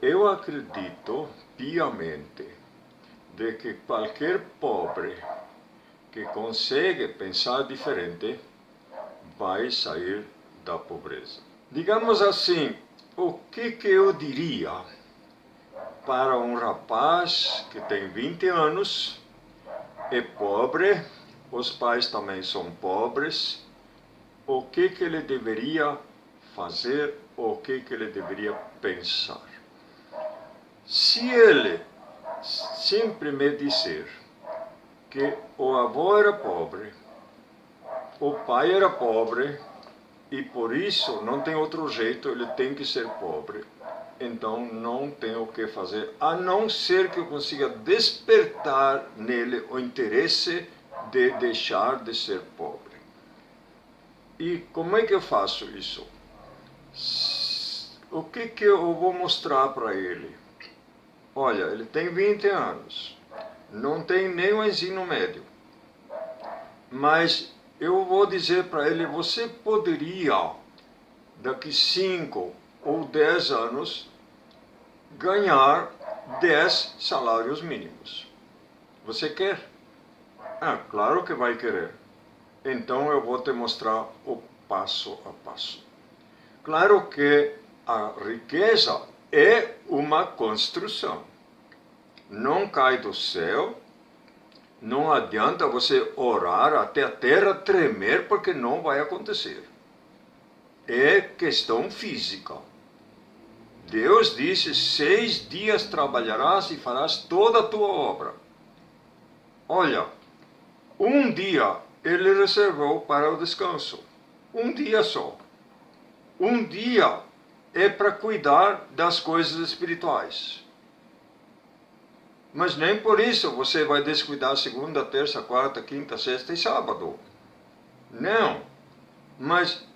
Eu acredito piamente de que qualquer pobre que consegue pensar diferente vai sair da pobreza. Digamos assim, o que eu diria para um rapaz que tem 20 anos, é pobre, os pais também são pobres, o que ele deveria fazer, o que ele deveria pensar? Se ele sempre me disser que o avô era pobre, o pai era pobre, e por isso não tem outro jeito, ele tem que ser pobre, então não tem o que fazer, a não ser que eu consiga despertar nele o interesse de deixar de ser pobre. E como é que eu faço isso? O que eu vou mostrar para ele? Olha, ele tem 20 anos, não tem nem o ensino médio, mas eu vou dizer para ele, você poderia, daqui 5 ou 10 anos, ganhar 10 salários mínimos. Você quer? Ah, claro que vai querer. Então eu vou te mostrar o passo a passo. Claro que a riqueza é uma construção. Não cai do céu. Não adianta você orar até a terra tremer, porque não vai acontecer. É questão física. Deus disse, 6 dias trabalharás e farás toda a tua obra. Olha, um dia ele reservou para o descanso. Um dia só. Um dia é para cuidar das coisas espirituais. Mas nem por isso você vai descuidar segunda, terça, quarta, quinta, sexta e sábado. Não. Mas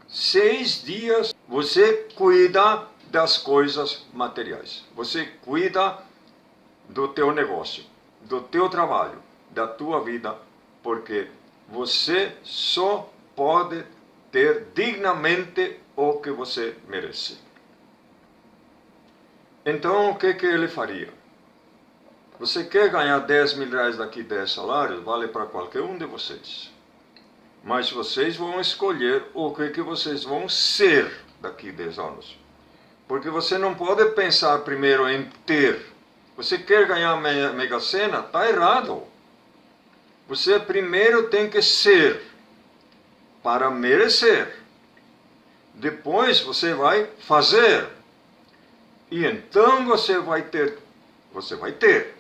6 dias você cuida das coisas materiais. Você cuida do teu negócio, do teu trabalho, da tua vida, porque você só pode ter dignamente o que você merece. Então, o que ele faria? Você quer ganhar 10 mil reais daqui 10 salários? Vale para qualquer um de vocês. Mas vocês vão escolher o que vocês vão ser daqui 10 anos. Porque você não pode pensar primeiro em ter. Você quer ganhar a Mega Sena? Está errado. Você primeiro tem que ser para merecer. Depois você vai fazer. E então você vai ter. Você vai ter.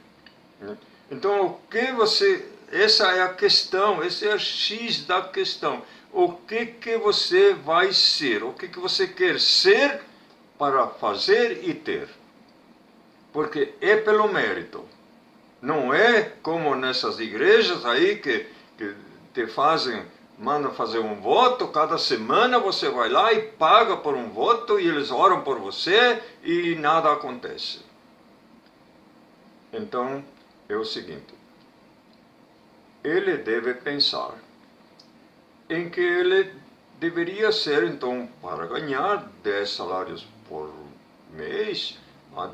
Então, o que você... Essa é a questão, esse é o X da questão. O que você vai ser? O que você quer ser para fazer e ter? Porque é pelo mérito. Não é como nessas igrejas aí que te fazem, mandam fazer um voto, cada semana você vai lá e paga por um voto e eles oram por você e nada acontece. Então, é o seguinte, ele deve pensar em que ele deveria ser, então, para ganhar 10 salários por mês,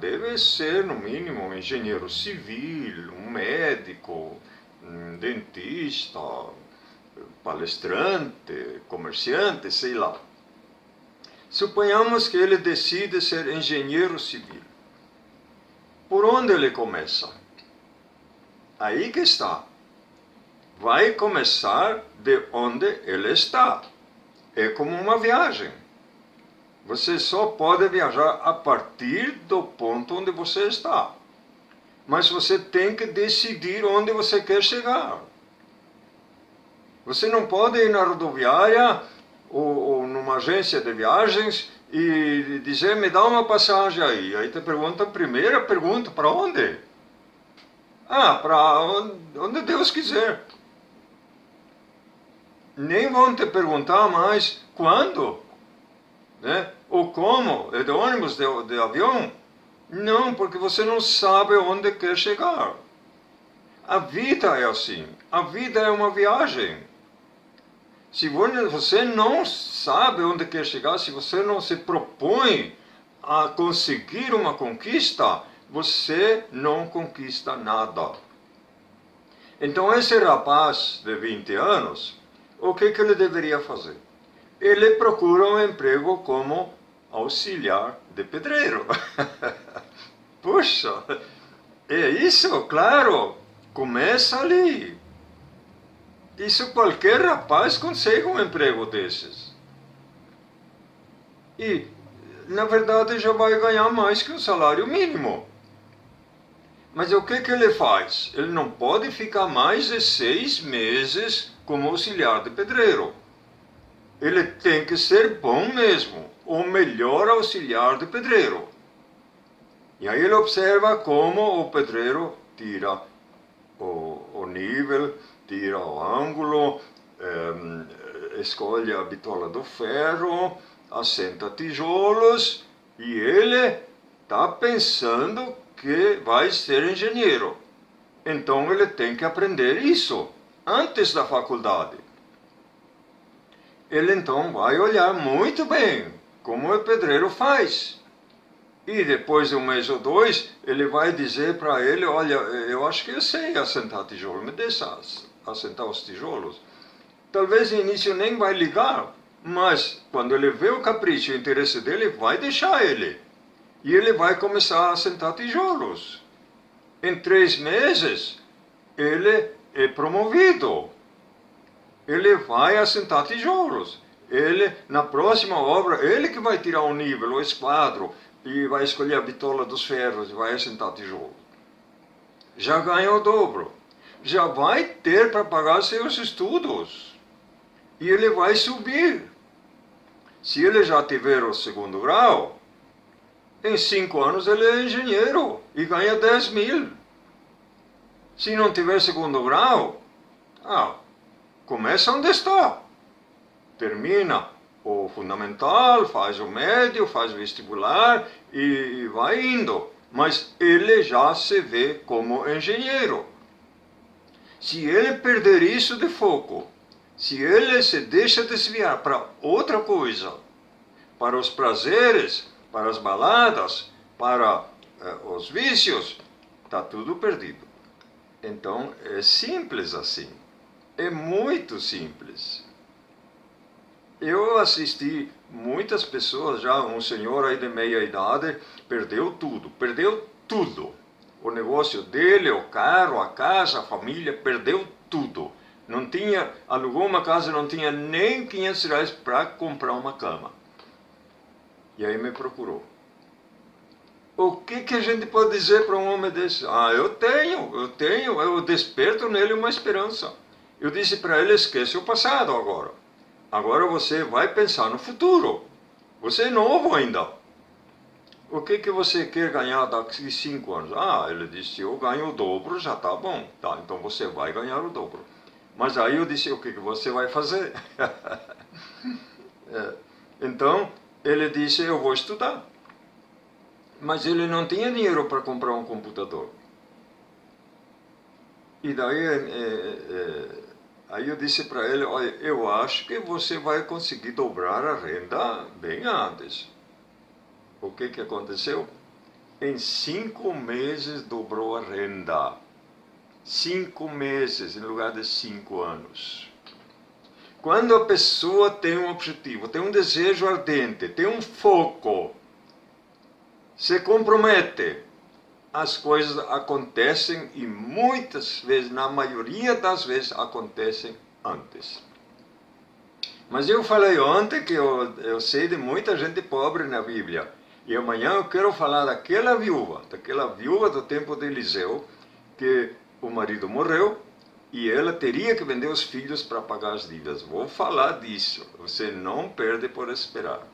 deve ser, no mínimo, um engenheiro civil, um médico, um dentista, palestrante, comerciante, sei lá. Suponhamos que ele decide ser engenheiro civil. Por onde ele começa? Aí que está. Vai começar de onde ele está. É como uma viagem. Você só pode viajar a partir do ponto onde você está. Mas você tem que decidir onde você quer chegar. Você não pode ir na rodoviária ou numa agência de viagens e dizer, me dá uma passagem aí. Aí te pergunta, primeira pergunta, para onde? Para onde Deus quiser. Nem vão te perguntar mais quando, né? Ou como, é de ônibus, de avião? Não, porque você não sabe onde quer chegar. A vida é assim, a vida é uma viagem. Se você não sabe onde quer chegar, se você não se propõe a conseguir uma conquista, você não conquista nada. Então esse rapaz de 20 anos, o que ele deveria fazer? Ele procura um emprego como auxiliar de pedreiro. Puxa, é isso, claro, começa ali. Isso qualquer rapaz consegue um emprego desses. E, na verdade, já vai ganhar mais que o salário mínimo. Mas o que ele faz? Ele não pode ficar mais de 6 meses como auxiliar de pedreiro. Ele tem que ser bom mesmo, o melhor auxiliar de pedreiro. E aí ele observa como o pedreiro tira o nível, tira o ângulo, escolhe a bitola do ferro, assenta tijolos, e ele está pensando que vai ser engenheiro. Então ele tem que aprender isso antes da faculdade. Ele então vai olhar muito bem como o pedreiro faz. E depois de um mês ou dois, ele vai dizer para ele, olha, eu acho que eu sei assentar tijolo, me deixa assentar os tijolos. Talvez no início nem vai ligar, mas quando ele vê o capricho e o interesse dele, vai deixar ele. E ele vai começar a assentar tijolos. Em 3 meses, ele é promovido. Ele vai assentar tijolos. Ele, na próxima obra, ele que vai tirar o nível, o esquadro, e vai escolher a bitola dos ferros e vai assentar tijolo. Já ganha o dobro. Já vai ter para pagar seus estudos. E ele vai subir. Se ele já tiver o 2º grau, em 5 anos ele é engenheiro e ganha 10 mil. Se não tiver 2º grau, começa onde está. Termina o fundamental, faz o médio, faz o vestibular e vai indo. Mas ele já se vê como engenheiro. Se ele perder isso de foco, se ele se deixa desviar para outra coisa, para os prazeres, para as baladas, para os vícios, está tudo perdido. Então é simples assim. É muito simples. Eu assisti muitas pessoas já, um senhor aí de meia idade, perdeu tudo. O negócio dele, o carro, a casa, a família, perdeu tudo. Não tinha, alugou uma casa, não tinha nem 500 reais para comprar uma cama. E aí me procurou. O que a gente pode dizer para um homem desse? Eu desperto nele uma esperança. Eu disse para ele, esquece o passado agora. Agora você vai pensar no futuro. Você é novo ainda. O que você quer ganhar daqui 5 anos? Ele disse, se eu ganho o dobro, já está bom. Tá, então você vai ganhar o dobro. Mas aí eu disse, o que você vai fazer? Então, ele disse, eu vou estudar. Mas ele não tinha dinheiro para comprar um computador. E daí aí eu disse para ele, olha, eu acho que você vai conseguir dobrar a renda bem antes. O que aconteceu? Em 5 meses dobrou a renda. 5 meses em lugar de 5 anos. Quando a pessoa tem um objetivo, tem um desejo ardente, tem um foco, se compromete, as coisas acontecem e muitas vezes, na maioria das vezes, acontecem antes. Mas eu falei ontem que eu sei de muita gente pobre na Bíblia. E amanhã eu quero falar daquela viúva do tempo de Eliseu, que o marido morreu e ela teria que vender os filhos para pagar as dívidas. Vou falar disso, você não perde por esperar.